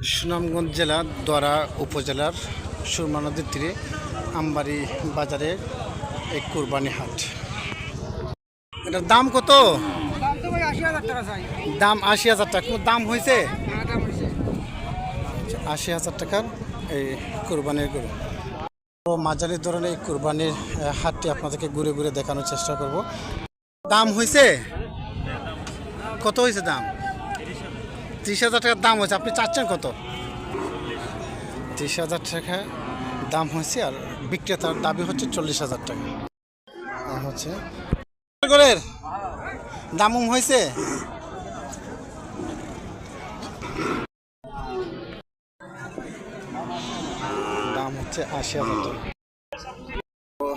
সুনামগঞ্জ জেলা দরা উপজেলার সুরমা নদীর তীরে আমবাড়ি বাজারের এই কুরবানি হাট। এটার দাম কত? দাম ৮০,০০০ টাকা। কোনো দাম হয়েছে? ৮০,০০০ টাকার এই কুরবানির গরু। মাঝারি ধরনের এই কুরবানির হাটটি আপনাদেরকে ঘুরে ঘুরে দেখানোর চেষ্টা করব। দাম হয়েছে কত? হয়েছে দাম ৩০,০০০ টাকার দাম হয়েছে। আপনি চাচ্ছেন কত? ৩০,০০০ টাকা দাম হয়েছে, আর বিক্রেতার দাবি হচ্ছে ৪০,০০০ টাকা। হচ্ছে গরের দাম হয়েছে। দাম হচ্ছে ৮০,০০০ টাকা।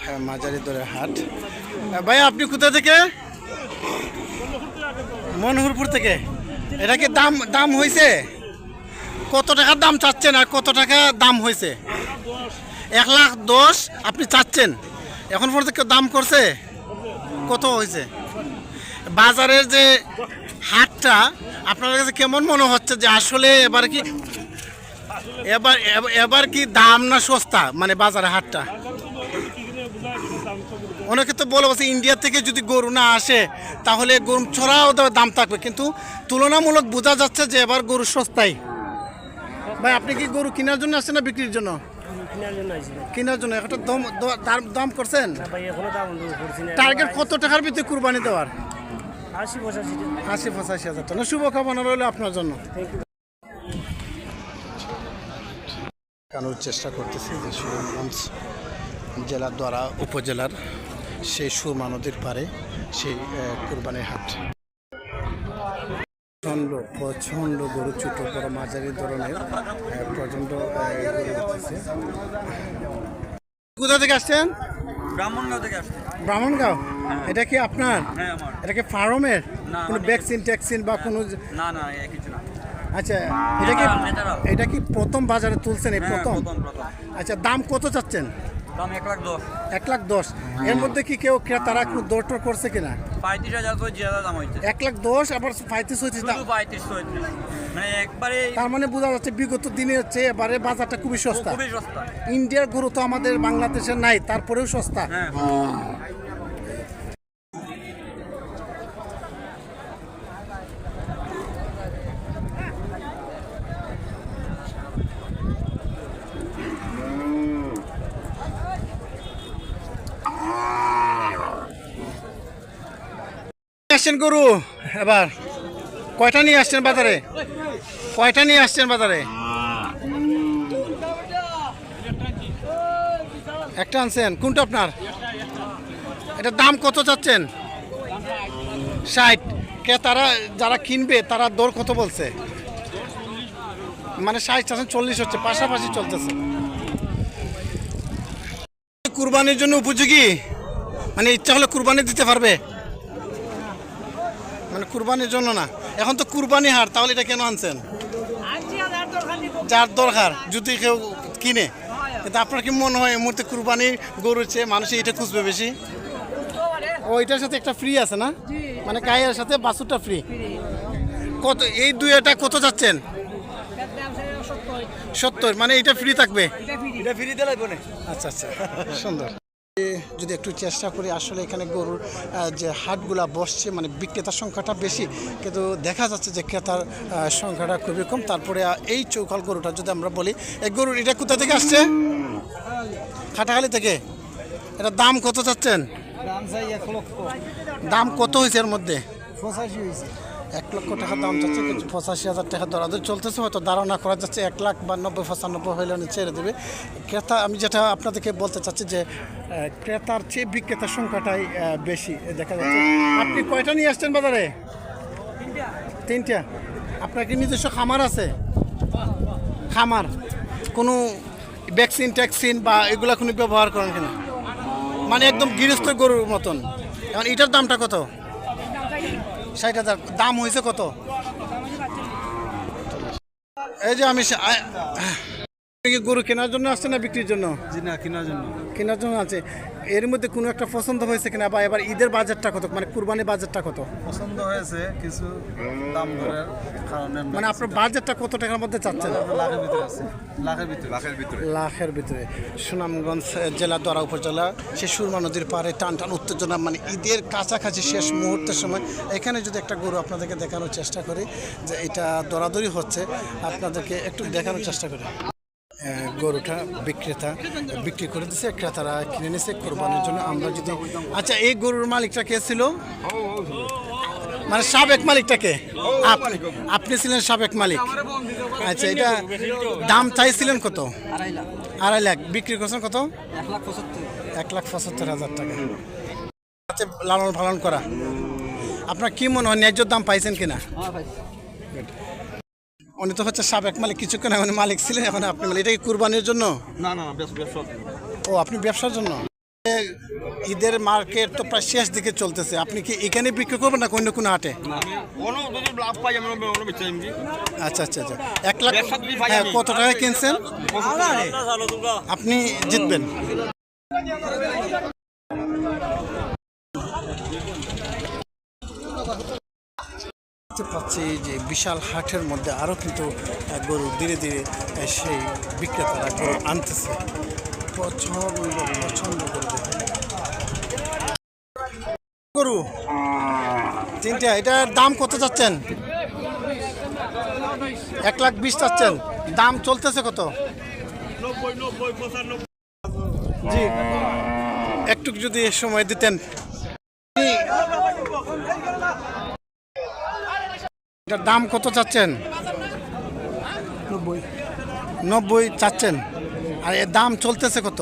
হ্যাঁ, মাঝারি দরের হাট। ভাই আপনি কোথা থেকে? মনোহরপুর থেকে। এটা কি দাম হয়েছে? কত টাকার দাম চাচ্ছেন আর কত টাকা দাম হয়েছে? ১,১০,০০০ আপনি চাচ্ছেন। এখন পর্যন্ত কেউ দাম করছে? কত হয়েছে? বাজারের যে হাটটা আপনার কাছে কেমন মনে হচ্ছে যে আসলে এবার কি দাম না সস্তা, মানে বাজারে হাটটা? অনেকে তো বলে বলছে ইন্ডিয়া থেকে যদি গরু না আসে তাহলে গরু ছড়াও দাম থাকবে, কিন্তু তুলনামূলক বোঝা যাচ্ছে যে এবার গরু সস্তাই। ভাই আপনি কি গরু কেনার জন্য আসছেন না বিক্রির জন্য? কেনার জন্য। একটা দাম করছেন? টার্গেট কত টাকার ভিতরে কুরবানি দেওয়ার? ৮০-৮৫,০০০ টাকা। শুভকামনা রইল আপনার জন্য। দেখানোর চেষ্টা করতেছি যে সুনামগঞ্জ জেলা দ্বারা উপজেলার সেই সুরমা নদীর পারে সেই কুরবানির হাট। প্রচণ্ড গরু, ছোট বড় মাঝারি ধরনের প্রচণ্ড গরু। কোথা থেকে আসছেন? ব্রাহ্মণগাঁও থেকে আসছে। ব্রাহ্মণগাঁও? এটা কি আপনার? হ্যাঁ আমার। এটা কি ফার্মের? কোনো ভ্যাকসিন ট্যাক্সিন বা কোনো? না কিছু না। আচ্ছা, এটা কি প্রথম বাজারে তুলছেন? এই প্রথম? আচ্ছা, দাম কত চাচ্ছেন? দাম ১,১০,০০০। ১,১০,০০০। এর মধ্যে কি কেউ ক্রেতারা একটু দরটর করছে কিনা? ৩৫,০০০ দাম হয়েছে। ১,১০,০০০ আবার ৩৫-৩৬ দাম। ৩৫-৩৬ মানে একবারে। তার মানে বোঝা যাচ্ছে বিগত দিনে হচ্ছে এবারে বাজারটা খুবই সস্তা। খুবই সস্তা। ইন্ডিয়ার গরু তো আমাদের বাংলাদেশের নাই, তারপরেও সস্তা। হ্যাঁ। আসছেন গরু এবার কয়টা নিয়ে আসছেন বাজারে? কয়টা নিয়ে আসছেন বাজারে? একটা আনছেন। কোনটা আপনার? এটার দাম কত চাচ্ছেন? ৬০। তারা যারা কিনবে তারা দর কত বলছে? মানে ৬০ চাচ্ছেন, ৪০ হচ্ছে, পাশাপাশি চলতেছে। কুরবানির জন্য উপযোগী, মানে ইচ্ছা হলে কুরবানি দিতে পারবে, মানে কুরবানির জন্য না। এখন তো কুরবানি হাট, তাহলে এটা কেন আনছেন? যার দরকার যদি কেউ কিনে। কিন্তু আপনার কি মনে হয় এই মুহূর্তে কুরবানির গরুর চেয়ে মানুষ এটা খুঁজবে বেশি? ওইটার সাথে একটা ফ্রি আছে না, মানে গায়ের সাথে বাছুরটা ফ্রি। কত এই দুইটা কত যাচ্ছেন? ৭০। মানে এটা ফ্রি থাকবে? এটা ফ্রি দিলে লাগবে না। আচ্ছা, সুন্দর। যদি একটু চেষ্টা করি, আসলে এখানে গরুর যে হাটগুলা বসছে, মানে বিক্রেতার সংখ্যাটা বেশি, কিন্তু দেখা যাচ্ছে যে ক্রেতার সংখ্যাটা খুবই কম। তারপরে এই চৌকাল গরুটা যদি আমরা বলি, এই গরুর এটা কোথা থেকে আসছে? খাটাখালি থেকে। এটা দাম কত চাচ্ছেন? দাম কত হয়েছে এর মধ্যে? ১,০০,০০০ টাকা দাম চাচ্ছে, কিন্তু ৮৫,০০০ টাকা দরাদরি চলতেছে। হয়তো ধারণা করা যাচ্ছে ১,০০,০০০ বা ৯০-৯৫ হইলে ছেড়ে দেবে ক্রেতা। আমি যেটা আপনাদেরকে বলতে চাচ্ছি যে ক্রেতার চেয়ে বিক্রেতার সংখ্যাটাই বেশি দেখা যাচ্ছে। আপনি কয়টা নিয়ে আসছেন বাজারে? ৩টা। আপনার কি নিজস্ব খামার আছে? খামার কোনো ভ্যাকসিন ট্যাক্সিন বা এগুলা কোনো ব্যবহার করেন কিনা? মানে একদম গৃহস্থ গরুর মতন। এখন এটার দামটা কত? ৬০,০০০। দাম হয়েছে কত? এই যে আমি আপনি কি গরু কেনার জন্য আসছে না বিক্রির জন্য? জি না, কেনার জন্য। কেনার জন্য আছে। এর মধ্যে কোনো একটা পছন্দ হয়েছে কিনা, বা এবার ঈদের বাজেটটা কত, মানে কুরবানির বাজেটটা কত? পছন্দ হয়েছে কিছু দাম দরের কারণে মানে আপনার বাজেটটা কত টাকার মধ্যে চাচ্ছেন? লাখের ভিতরে আছে, লাখের ভিতরে। লাখের ভিতরে। সুনামগঞ্জ জেলা দরা উপজেলা সে সুরমা নদীর পাড়ে টান টান উত্তেজনা, মানে ঈদের কাছাকাছি শেষ মুহূর্তের সময় এখানে যদি একটা গরু আপনাদেরকে দেখানোর চেষ্টা করি যে এটা দরাদরি হচ্ছে, আপনাদেরকে একটু দেখানোর চেষ্টা করি। গরুটা বিক্রেতা বিক্রি করে দিচ্ছে, ক্রেতারা কিনে নিছে কোরবানির জন্য। আমরা যদি আচ্ছা, এই গরুর মালিকটা কে ছিল, মানে সাবেক মালিকটাকে? আপনি ছিলেন সাবেক মালিক। আচ্ছা, এটা দাম চাইছিলেন কত? 2.5 লাখ। বিক্রি করছেন কত? 1,75,000 টাকা। লালন পালন করা। আপনার কি মনে হয়, ন্যায্য দাম পাইছেন কিনা? উনি তো হচ্ছে সাবেক মালিক, কিছুক্ষণ এখন মালিক ছিলেন, এখন আপনি মালিক। এটা কি কুরবানির জন্য? না না, ব্যবসা। ও, আপনি ব্যবসার জন্য। ঈদের মার্কেট তো প্রায় শেষ দিকে চলতেছে, আপনি কি এখানে বিক্রি করবেন না অন্য কোনো হাটে? আচ্ছা আচ্ছা আচ্ছা, 1 লাখ। হ্যাঁ, কত টাকা কিনছেন? আপনি জিতবেন। দেখতে পাচ্ছি যে বিশাল হাটের মধ্যে আরও কিন্তু গরু ধীরে ধীরে সেই বিক্রেতারা গরু আনতেছে। পছন্দ করে গরু তিনটা। এটার দাম কত চাচ্ছেন? 1,20,000 চাচ্ছেন। দাম চলতেছে কত? জি, একটু যদি সময় দিতেন। এটার দাম কত চাচ্ছেন? 90 চাচ্ছেন। আর এর দাম চলতেছে কত?